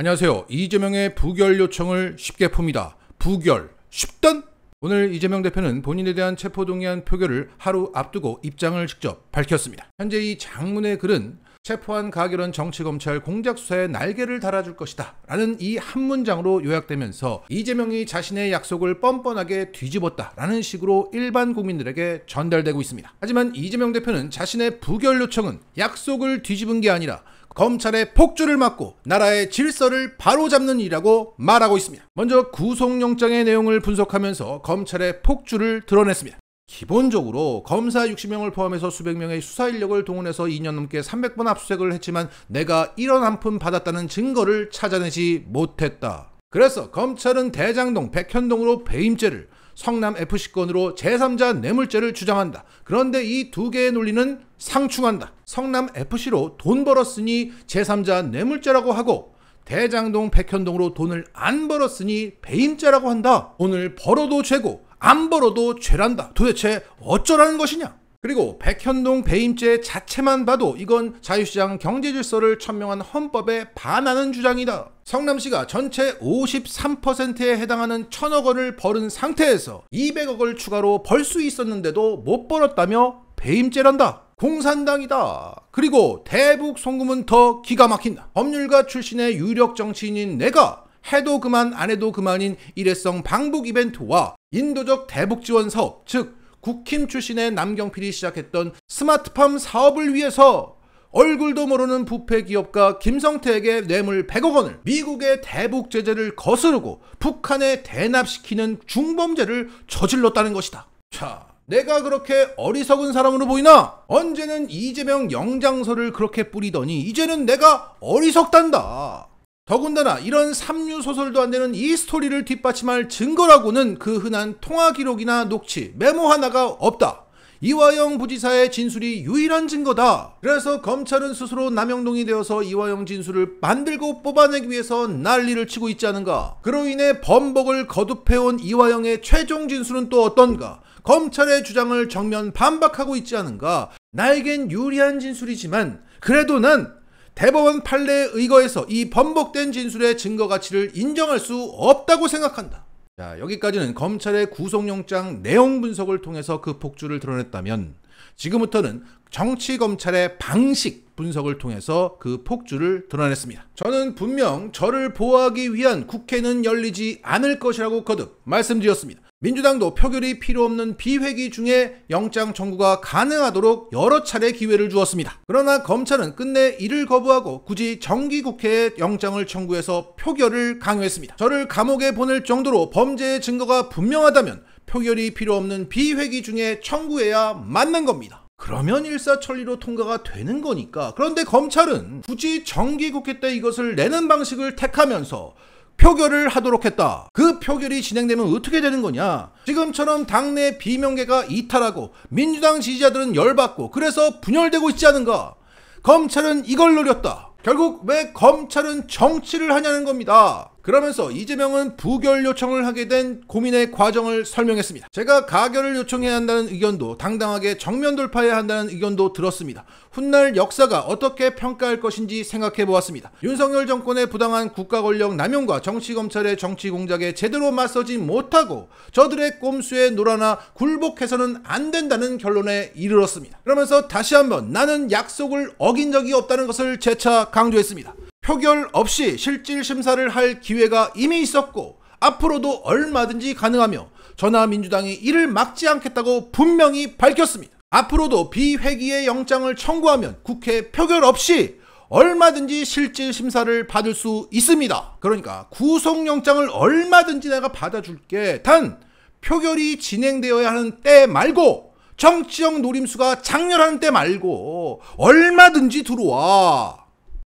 안녕하세요. 이재명의 부결 요청을 쉽게 풉니다. 부결 쉽던? 오늘 이재명 대표는 본인에 대한 체포동의안 표결을 하루 앞두고 입장을 직접 밝혔습니다. 현재 이 장문의 글은 체포한 가결한 정치검찰 공작수사에 날개를 달아줄 것이다 라는 이 한 문장으로 요약되면서 이재명이 자신의 약속을 뻔뻔하게 뒤집었다 라는 식으로 일반 국민들에게 전달되고 있습니다. 하지만 이재명 대표는 자신의 부결 요청은 약속을 뒤집은 게 아니라 검찰의 폭주를 막고 나라의 질서를 바로잡는 일이라고 말하고 있습니다. 먼저 구속영장의 내용을 분석하면서 검찰의 폭주를 드러냈습니다. 기본적으로 검사 60명을 포함해서 수백 명의 수사 인력을 동원해서 2년 넘게 300번 압수수색을 했지만 내가 이런 한 푼 받았다는 증거를 찾아내지 못했다. 그래서 검찰은 대장동, 백현동으로 배임죄를, 성남FC 건으로 제3자 뇌물죄를 주장한다. 그런데 이 두 개의 논리는 상충한다. 성남FC로 돈 벌었으니 제3자 뇌물죄라고 하고 대장동, 백현동으로 돈을 안 벌었으니 배임죄라고 한다. 돈을 벌어도 죄고 안 벌어도 죄란다. 도대체 어쩌라는 것이냐? 그리고 백현동 배임죄 자체만 봐도 이건 자유시장 경제질서를 천명한 헌법에 반하는 주장이다. 성남시가 전체 53%에 해당하는 1,000억 원을 벌은 상태에서 200억을 추가로 벌 수 있었는데도 못 벌었다며 배임죄란다. 공산당이다. 그리고 대북 송금은 더 기가 막힌다. 법률가 출신의 유력 정치인인 내가 해도 그만 안 해도 그만인 일회성 방북 이벤트와 인도적 대북 지원 사업, 즉 국힘 출신의 남경필이 시작했던 스마트팜 사업을 위해서 얼굴도 모르는 부패 기업가 김성태에게 뇌물 100억 원을, 미국의 대북 제재를 거스르고 북한에 대납시키는 중범죄를 저질렀다는 것이다. 자, 내가 그렇게 어리석은 사람으로 보이나? 언제는 이재명 영장서를 그렇게 뿌리더니 이제는 내가 어리석단다. 더군다나 이런 삼류소설도 안 되는 이 스토리를 뒷받침할 증거라고는 그 흔한 통화 기록이나 녹취, 메모 하나가 없다. 이화영 부지사의 진술이 유일한 증거다. 그래서 검찰은 스스로 남영동이 되어서 이화영 진술을 만들고 뽑아내기 위해서 난리를 치고 있지 않은가. 그로 인해 번복을 거듭해온 이화영의 최종 진술은 또 어떤가. 검찰의 주장을 정면 반박하고 있지 않은가. 나에겐 유리한 진술이지만 그래도 난 대법원 판례에 의거해서 이 번복된 진술의 증거 가치를 인정할 수 없다고 생각한다. 자, 여기까지는 검찰의 구속영장 내용 분석을 통해서 그 폭주를 드러냈다면 지금부터는 정치검찰의 방식 분석을 통해서 그 폭주를 드러냈습니다. 저는 분명 저를 보호하기 위한 국회는 열리지 않을 것이라고 거듭 말씀드렸습니다. 민주당도 표결이 필요 없는 비회기 중에 영장 청구가 가능하도록 여러 차례 기회를 주었습니다. 그러나 검찰은 끝내 이를 거부하고 굳이 정기국회에 영장을 청구해서 표결을 강요했습니다. 저를 감옥에 보낼 정도로 범죄의 증거가 분명하다면 표결이 필요 없는 비회기 중에 청구해야 맞는 겁니다. 그러면 일사천리로 통과가 되는 거니까. 그런데 검찰은 굳이 정기국회 때 이것을 내는 방식을 택하면서 표결을 하도록 했다. 그 표결이 진행되면 어떻게 되는 거냐? 지금처럼 당내 비명계가 이탈하고 민주당 지지자들은 열받고 그래서 분열되고 있지 않은가? 검찰은 이걸 노렸다. 결국 왜 검찰은 정치를 하냐는 겁니다. 그러면서 이재명은 부결 요청을 하게 된 고민의 과정을 설명했습니다. 제가 가결을 요청해야 한다는 의견도, 당당하게 정면 돌파해야 한다는 의견도 들었습니다. 훗날 역사가 어떻게 평가할 것인지 생각해 보았습니다. 윤석열 정권의 부당한 국가 권력 남용과 정치검찰의 정치 공작에 제대로 맞서지 못하고 저들의 꼼수에 놀아나 굴복해서는 안 된다는 결론에 이르렀습니다. 그러면서 다시 한번 나는 약속을 어긴 적이 없다는 것을 재차 강조했습니다. 표결 없이 실질 심사를 할 기회가 이미 있었고 앞으로도 얼마든지 가능하며 저나 민주당이 이를 막지 않겠다고 분명히 밝혔습니다. 앞으로도 비회기의 영장을 청구하면 국회 표결 없이 얼마든지 실질 심사를 받을 수 있습니다. 그러니까 구속영장을 얼마든지 내가 받아줄게. 단 표결이 진행되어야 하는 때 말고, 정치적 노림수가 장렬하는 때 말고 얼마든지 들어와.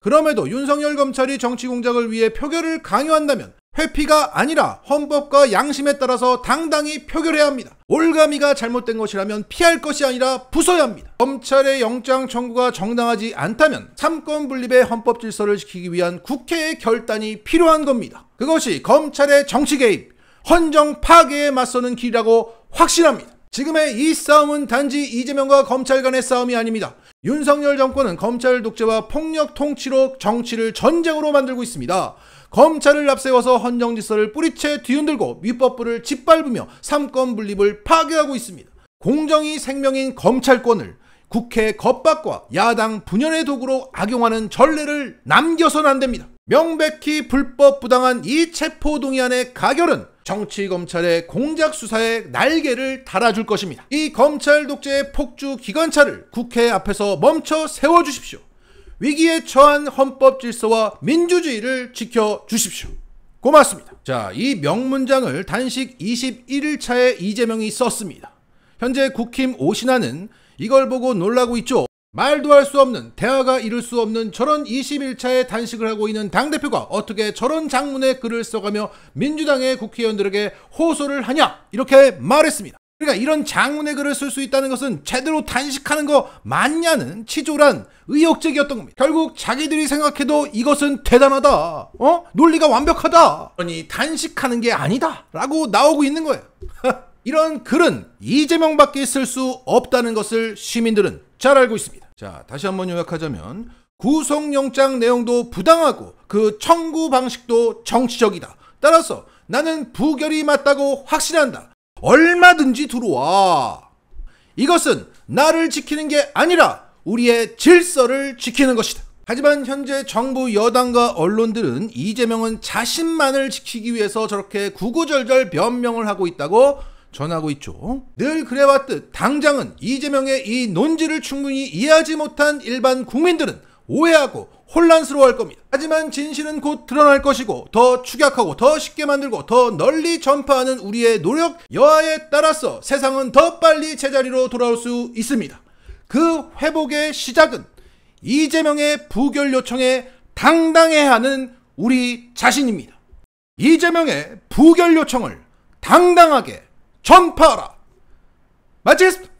그럼에도 윤석열 검찰이 정치 공작을 위해 표결을 강요한다면 회피가 아니라 헌법과 양심에 따라서 당당히 표결해야 합니다. 올가미가 잘못된 것이라면 피할 것이 아니라 부숴야 합니다. 검찰의 영장 청구가 정당하지 않다면 삼권 분립의 헌법 질서를 지키기 위한 국회의 결단이 필요한 겁니다. 그것이 검찰의 정치 개입, 헌정 파괴에 맞서는 길이라고 확신합니다. 지금의 이 싸움은 단지 이재명과 검찰 간의 싸움이 아닙니다. 윤석열 정권은 검찰 독재와 폭력 통치로 정치를 전쟁으로 만들고 있습니다. 검찰을 앞세워서 헌정질서를 뿌리채 뒤흔들고 위법부를 짓밟으며 삼권 분립을 파괴하고 있습니다. 공정이 생명인 검찰권을 국회 겁박과 야당 분열의 도구로 악용하는 전례를 남겨서는 안 됩니다. 명백히 불법 부당한 이 체포동의안의 가결은 정치검찰의 공작수사에 날개를 달아줄 것입니다. 이 검찰 독재의 폭주 기관차를 국회 앞에서 멈춰 세워주십시오. 위기에 처한 헌법 질서와 민주주의를 지켜주십시오. 고맙습니다. 자, 이 명문장을 단식 21일차에 이재명이 썼습니다. 현재 국힘 오신하는 이걸 보고 놀라고 있죠. 말도 할 수 없는, 대화가 이룰 수 없는 저런 21차에 단식을 하고 있는 당대표가 어떻게 저런 장문의 글을 써가며 민주당의 국회의원들에게 호소를 하냐, 이렇게 말했습니다. 그러니까 이런 장문의 글을 쓸 수 있다는 것은 제대로 단식하는 거 맞냐는 치졸한 의혹제기였던 겁니다. 결국 자기들이 생각해도 이것은 대단하다, 논리가 완벽하다, 아니 단식하는 게 아니다 라고 나오고 있는 거예요. 이런 글은 이재명밖에 쓸 수 없다는 것을 시민들은 잘 알고 있습니다. 자, 다시 한번 요약하자면 구속영장 내용도 부당하고 그 청구 방식도 정치적이다. 따라서 나는 부결이 맞다고 확신한다. 얼마든지 들어와. 이것은 나를 지키는 게 아니라 우리의 질서를 지키는 것이다. 하지만 현재 정부 여당과 언론들은 이재명은 자신만을 지키기 위해서 저렇게 구구절절 변명을 하고 있다고 전하고 있죠. 늘 그래왔듯 당장은 이재명의 이 논지를 충분히 이해하지 못한 일반 국민들은 오해하고 혼란스러워할 겁니다. 하지만 진실은 곧 드러날 것이고 더 축약하고 더 쉽게 만들고 더 널리 전파하는 우리의 노력 여하에 따라서 세상은 더 빨리 제자리로 돌아올 수 있습니다. 그 회복의 시작은 이재명의 부결 요청에 당당해하는 우리 자신입니다. 이재명의 부결 요청을 당당하게 전파하라. 마치겠습니다.